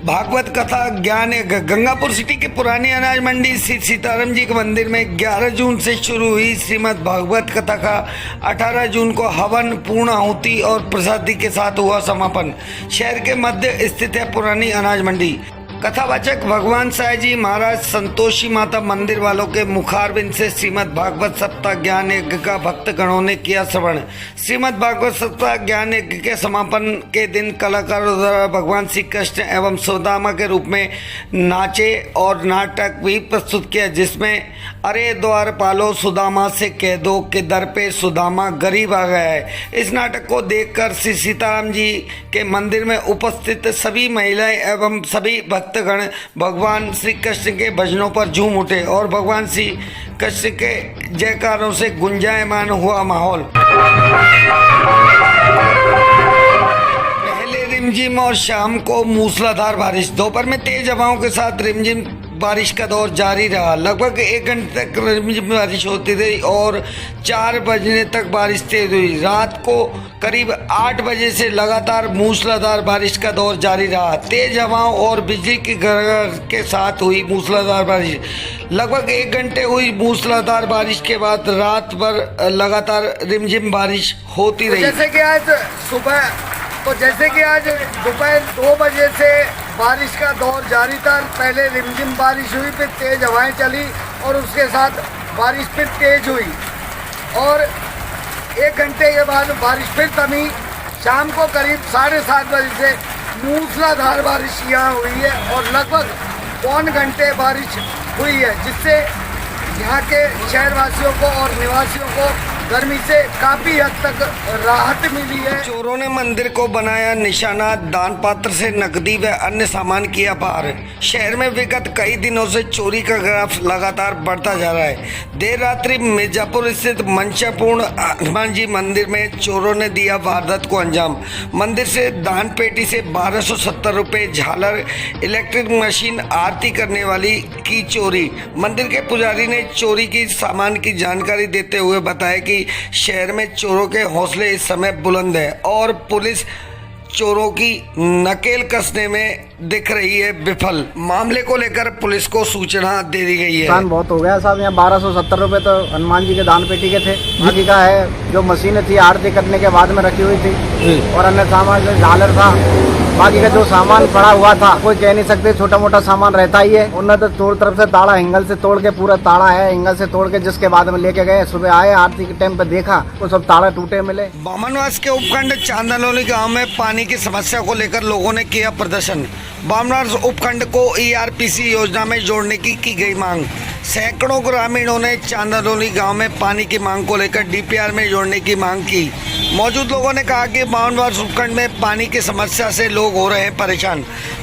भागवत कथा ज्ञान गंगापुर सिटी के पुरानी अनाज मंडी श्री सीताराम जी के मंदिर में 11 जून से शुरू हुई श्रीमद् भागवत कथा का 18 जून को हवन, पूर्ण आहुति और प्रसादी के साथ हुआ समापन। शहर के मध्य स्थित है पुरानी अनाज मंडी। कथावाचक भगवान साई जी महाराज संतोषी माता मंदिर वालों के मुखारबिंद से श्रीमद् भागवत सप्ताह ज्ञान यज्ञ का भक्तगणों ने किया श्रवण। श्रीमद् भागवत सप्ताह ज्ञान यज्ञ के समापन के दिन कलाकारों द्वारा भगवान श्री कृष्ण एवं सुदामा के रूप में नाचे और नाटक भी प्रस्तुत किया, जिसमें अरे द्वारपालो सुदामा से कह दो कि दर पे सुदामा गरीब आ गया है। इस नाटक को देखकर श्री सीताराम जी के मंदिर में उपस्थित सभी महिलाएं एवं सभी भक्तगण भगवान श्री कृष्ण के भजनों पर झूम उठे और भगवान श्री कृष्ण के जयकारों से गुंजायमान हुआ माहौल। पहले रिमझिम और शाम को मूसलाधार बारिश, दोपहर में तेज हवाओं के साथ रिमझिम बारिश का दौर जारी रहा। लगभग 1 घंटे तक रिमझिम बारिश होती रही और 4 बजने तक बारिश तेज हुई। रात को करीब 8 बजे से लगातार मूसलाधार बारिश का दौर जारी रहा। तेज हवाओं और बिजली की गड़गड़ के साथ हुई मूसलाधार बारिश। लगभग 1 घंटे हुई मूसलाधार बारिश के बाद रात भर लगातार रिमझिम बारिश होती रही। जैसे कि आज दोपहर 2 बजे से बारिश का दौर जारी था। पहले रिमझिम बारिश हुई, फिर तेज हवाएं चली और उसके साथ बारिश फिर तेज हुई और 1 घंटे के बाद बारिश फिर थमी। शाम को करीब 7:30 बजे से मूसलाधार बारिश यहाँ हुई है और लगभग 1 घंटे बारिश हुई है, जिससे यहाँ के शहरवासियों को और निवासियों को गर्मी से काफी हद तक राहत मिली है। चोरों ने मंदिर को बनाया निशाना, दान पात्र से नकदी व अन्य सामान किया पार। शहर में विगत कई दिनों से चोरी का ग्राफ लगातार बढ़ता जा रहा है। देर रात्रि मिर्जापुर स्थित मंशापूर्ण हनुमान जी मंदिर में चोरों ने दिया वारदात को अंजाम। मंदिर से दान पेटी से 1270 रुपये, झालर, इलेक्ट्रिक मशीन, आरती करने वाली की चोरी। मंदिर के पुजारी ने चोरी की सामान की जानकारी देते हुए बताया कि शहर में चोरों के हौसले इस समय बुलंद है और पुलिस चोरों की नकेल कसने में दिख रही है विफल। मामले को लेकर पुलिस को सूचना दे दी गई है। नुकसान बहुत हो गया साहब। यहाँ 1270 रुपए तो हनुमान जी के दान पेटी के थे। बाकी का है जो मशीन थी आरती करने के बाद में रखी हुई थी और अन्य सामान जो झालर था, बाकी का जो सामान पड़ा हुआ था कोई कह नहीं सकते, छोटा मोटा सामान रहता ही है। उन्होंने तो चोर तरफ से ताड़ा हिंगल से तोड़ के, पूरा ताड़ा है हिंगल से तोड़ के, जिसके बाद में लेके गए। सुबह आए आरती के टाइम पे देखा तो सब ताड़ा टूटे मिले। बामनवास के उपखंड चांदनौली गांव में पानी की समस्या को लेकर लोगों ने किया प्रदर्शन। बामनवास उपखंड को ईआरपीसी योजना में जोड़ने की गई मांग। सैकड़ों ग्रामीणों ने चांदनौली गांव में पानी की मांग को लेकर डीपीआर में जोड़ने की मांग की। मौजूद लोगों ने कहा कि बामनवास उपखंड में पानी की समस्या से लोग हो रहे हैं परेशान।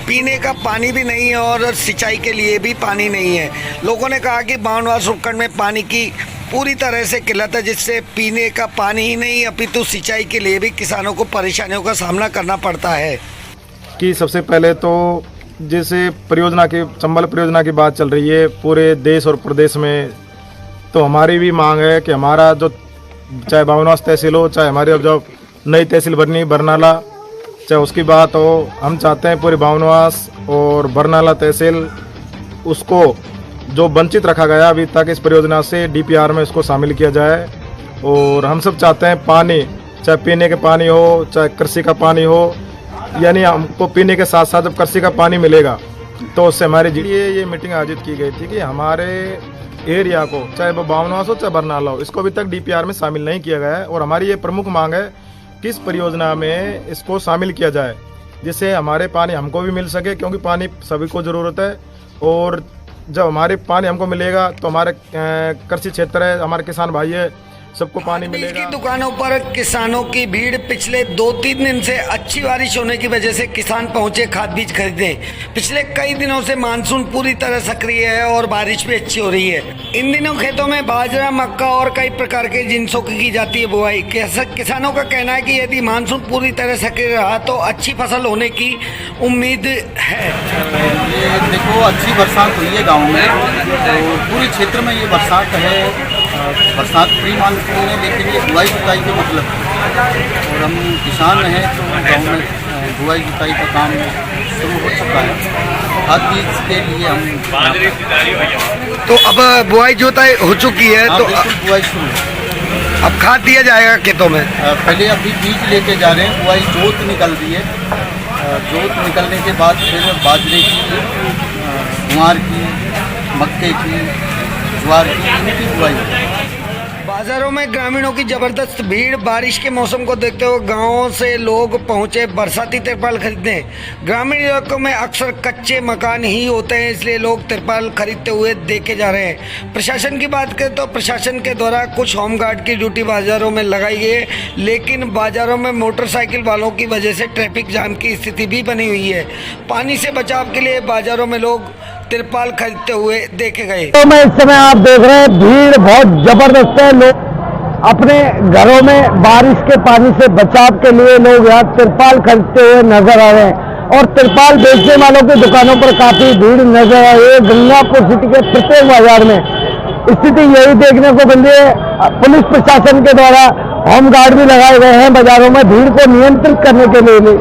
पीने का पानी भी नहीं है और सिंचाई के लिए भी पानी नहीं है। लोगों ने कहा कि बामनवास उपखंड में पानी की पूरी तरह से किल्लत है, जिससे पीने का पानी ही नहीं अपितु सिंचाई के लिए भी किसानों को परेशानियों का सामना करना पड़ता है। कि सबसे पहले तो जैसे परियोजना की, चंबल परियोजना की बात चल रही है पूरे देश और प्रदेश में, तो हमारी भी मांग है कि हमारा जो चाहे बामनवास तहसील हो, चाहे हमारी अब जो नई तहसील बननी बरनाला, चाहे उसकी बात हो, हम चाहते हैं पूरी बामनवास और बरनाला तहसील उसको जो वंचित रखा गया अभी तक इस परियोजना से डीपीआर में इसको शामिल किया जाए। और हम सब चाहते हैं पानी, चाहे पीने के पानी हो, चाहे कृषि का पानी हो, यानी हमको पीने के साथ साथ जब कृषि का पानी मिलेगा तो उससे हमारे लिए ये मीटिंग आयोजित की गई थी कि हमारे एरिया को, चाहे वो बामनवास हो चाहे बरनाला हो, इसको अभी तक डीपीआर में शामिल नहीं किया गया है। और हमारी ये प्रमुख मांग है कि इस परियोजना में इसको शामिल किया जाए, जिससे हमारे पानी हमको भी मिल सके, क्योंकि पानी सभी को ज़रूरत है। और जब हमारे पानी हमको मिलेगा तो हमारे कृषि क्षेत्र है, हमारे किसान भाई है, सबको पानी मिलेगा। की दुकानों पर किसानों की भीड़। पिछले 2-3 दिन से अच्छी बारिश होने की वजह से किसान पहुंचे खाद बीज खरीदने। पिछले कई दिनों से मानसून पूरी तरह सक्रिय है और बारिश भी अच्छी हो रही है। इन दिनों खेतों में बाजरा, मक्का और कई प्रकार के जिनसों की जाती है बुआई। किसानों का कहना है कि यदि मानसून पूरी तरह सक्रिय रहा तो अच्छी फसल होने की उम्मीद है। ये देखो, अच्छी बरसात हुई है गाँव में, तो पूरे क्षेत्र में ये बरसात है। बरसात प्री मानसून है, लेकिन ये बुआई जुताई के मतलब है। और हम किसान हैं तो गाँव में बुआई जुताई का काम शुरू हो चुका है। हर बीज के लिए हम तो अब बुआई जोताई हो चुकी है, तो बिल्कुल बुआई शुरू है। अब खाद दिया जाएगा खेतों में। पहले अभी बीज लेके जा रहे हैं, बुआई जोत निकल रही है। जोत निकलने के बाद फिर बाजरे की, गुआर की, मक्के की, ज्वार की, इनकी बुआई। बाजारों में ग्रामीणों की जबरदस्त भीड़। बारिश के मौसम को देखते हुए गांवों से लोग पहुंचे बरसाती तिरपाल खरीदने। ग्रामीण इलाकों में अक्सर कच्चे मकान ही होते हैं, इसलिए लोग तिरपाल खरीदते हुए देखे जा रहे हैं। प्रशासन की बात करें तो प्रशासन के द्वारा कुछ होमगार्ड की ड्यूटी बाजारों में लगाई गई है, लेकिन बाजारों में मोटरसाइकिल वालों की वजह से ट्रैफिक जाम की स्थिति भी बनी हुई है। पानी से बचाव के लिए बाजारों में लोग तिरपाल खरीदते हुए देखे गए। तो मैं इस समय आप देख रहे हैं भीड़ बहुत जबरदस्त है। लोग अपने घरों में बारिश के पानी से बचाव के लिए लोग यहाँ तिरपाल खरीदते हुए नजर आ रहे हैं और तिरपाल बेचने वालों की दुकानों पर काफी भीड़ नजर आ रही है। गंगापुर सिटी के प्रत्येक बाजार में स्थिति यही देखने को मिल रही है। पुलिस प्रशासन के द्वारा होमगार्ड भी लगाए गए हैं बाजारों में भीड़ को नियंत्रित करने के लिए,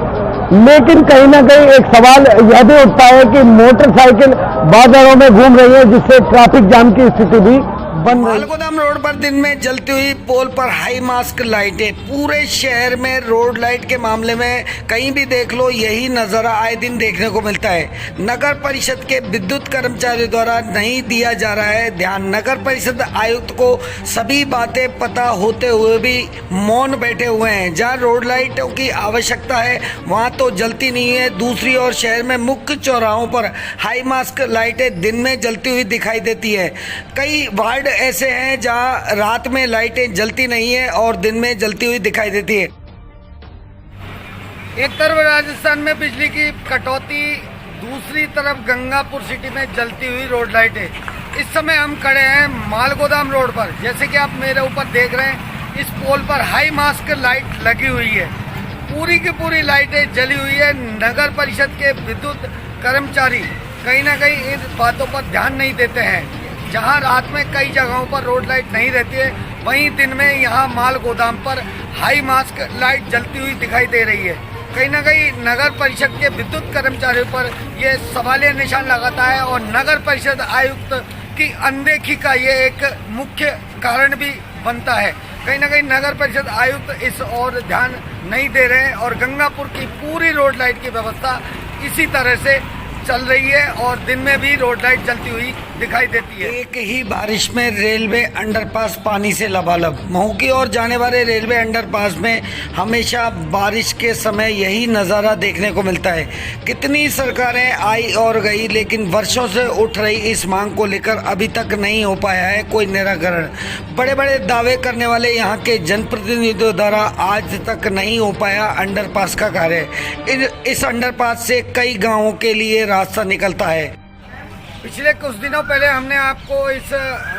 लेकिन कहीं ना कहीं एक सवाल यह भी उठता है कि मोटरसाइकिल बाजारों में घूम रही है, जिससे ट्रैफिक जाम की स्थिति भी बन रही है। मालगोदाम रोड पर दिन में जलती हुई पोल पर हाई मास्क लाइटें। पूरे शहर में रोड लाइट के मामले में कहीं भी देख लो यही नजारा आए दिन देखने को मिलता है। नगर परिषद के विद्युत कर्मचारियों द्वारा नहीं दिया जा रहा है ध्यान। नगर परिषद आयुक्त को सभी बातें पता होते हुए भी मौन बैठे हुए हैं। जहाँ रोड लाइटों की आवश्यकता है वहाँ तो जलती नहीं है। दूसरी ओर शहर में मुख्य चौराहों पर हाई मास्क लाइटें दिन में जलती हुई दिखाई देती है। कई वार्ड ऐसे हैं जहां रात में लाइटें जलती नहीं है और दिन में जलती हुई दिखाई देती है। एक तरफ राजस्थान में बिजली की कटौती, दूसरी तरफ गंगापुर सिटी में जलती हुई रोड लाइटें। इस समय हम खड़े हैं मालगोदाम रोड पर। जैसे कि आप मेरे ऊपर देख रहे हैं, इस पोल पर हाई मास्क लाइट लगी हुई है। पूरी की पूरी लाइटें जली हुई है। नगर परिषद के विद्युत कर्मचारी कहीं ना कहीं इन बातों पर ध्यान नहीं देते हैं। जहां रात में कई जगहों पर रोड लाइट नहीं रहती है, वहीं दिन में यहां माल गोदाम पर हाई मास्क लाइट जलती हुई दिखाई दे रही है। कहीं ना कहीं नगर परिषद के विद्युत कर्मचारियों पर यह सवालिया निशान लगाता है और नगर परिषद आयुक्त की अनदेखी का ये एक मुख्य कारण भी बनता है। कहीं ना कहीं नगर परिषद आयुक्त इस ओर ध्यान नहीं दे रहे हैं और गंगापुर की पूरी रोड लाइट की व्यवस्था इसी तरह से चल रही है और दिन में भी रोड लाइट जलती हुई दिखाई देती है। एक ही बारिश में रेलवे अंडरपास पानी से लबालब। महू की ओर जाने वाले रेलवे अंडरपास में हमेशा बारिश के समय यही नज़ारा देखने को मिलता है। कितनी सरकारें आई और गई, लेकिन वर्षों से उठ रही इस मांग को लेकर अभी तक नहीं हो पाया है कोई निराकरण। बड़े बड़े दावे करने वाले यहाँ के जनप्रतिनिधियों द्वारा आज तक नहीं हो पाया अंडरपास का कार्य। इस अंडरपास से कई गाँवों के लिए रास्ता निकलता है। पिछले कुछ दिनों पहले हमने आपको इस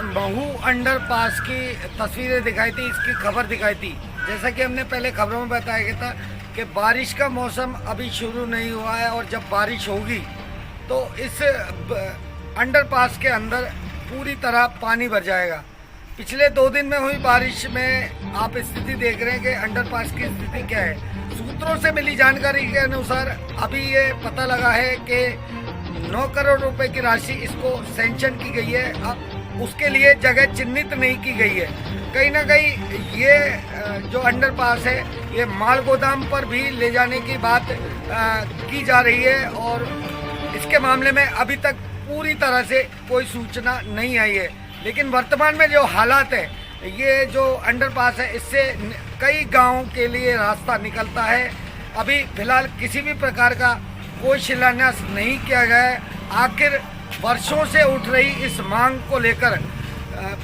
महू अंडरपास की तस्वीरें दिखाई थी, इसकी खबर दिखाई थी। जैसा कि हमने पहले खबरों में बताया गया था कि बारिश का मौसम अभी शुरू नहीं हुआ है और जब बारिश होगी तो इस अंडरपास के अंदर पूरी तरह पानी भर जाएगा। पिछले 2 दिन में हुई बारिश में आप स्थिति देख रहे हैं कि अंडरपास की स्थिति क्या है। सूत्रों से मिली जानकारी के अनुसार अभी ये पता लगा है कि 9 करोड़ रुपए की राशि इसको सैंक्शन की गई है। अब उसके लिए जगह चिन्हित नहीं की गई है। कहीं ना कहीं ये जो अंडरपास है ये माल गोदाम पर भी ले जाने की बात की जा रही है और इसके मामले में अभी तक पूरी तरह से कोई सूचना नहीं आई है। लेकिन वर्तमान में जो हालात है, ये जो अंडरपास है इससे कई गांवों के लिए रास्ता निकलता है। अभी फिलहाल किसी भी प्रकार का कोई शिलान्यास नहीं किया गया है। आखिर वर्षों से उठ रही इस मांग को लेकर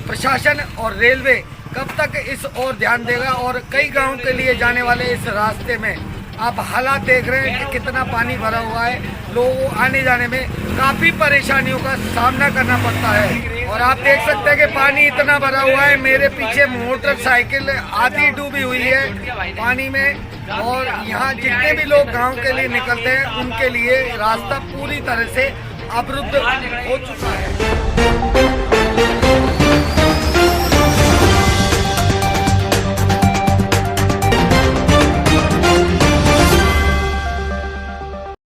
प्रशासन और रेलवे कब तक इस ओर ध्यान देगा और कई गांवों के लिए जाने वाले इस रास्ते में आप हालात देख रहे हैं कि कितना पानी भरा हुआ है। लोगों आने जाने में काफ़ी परेशानियों का सामना करना पड़ता है और आप देख सकते हैं कि पानी इतना भरा हुआ है। मेरे पीछे मोटरसाइकिल आधी डूबी हुई है पानी में और यहाँ जितने भी लोग गांव के लिए निकलते हैं उनके लिए रास्ता पूरी तरह से अवरुद्ध हो चुका है।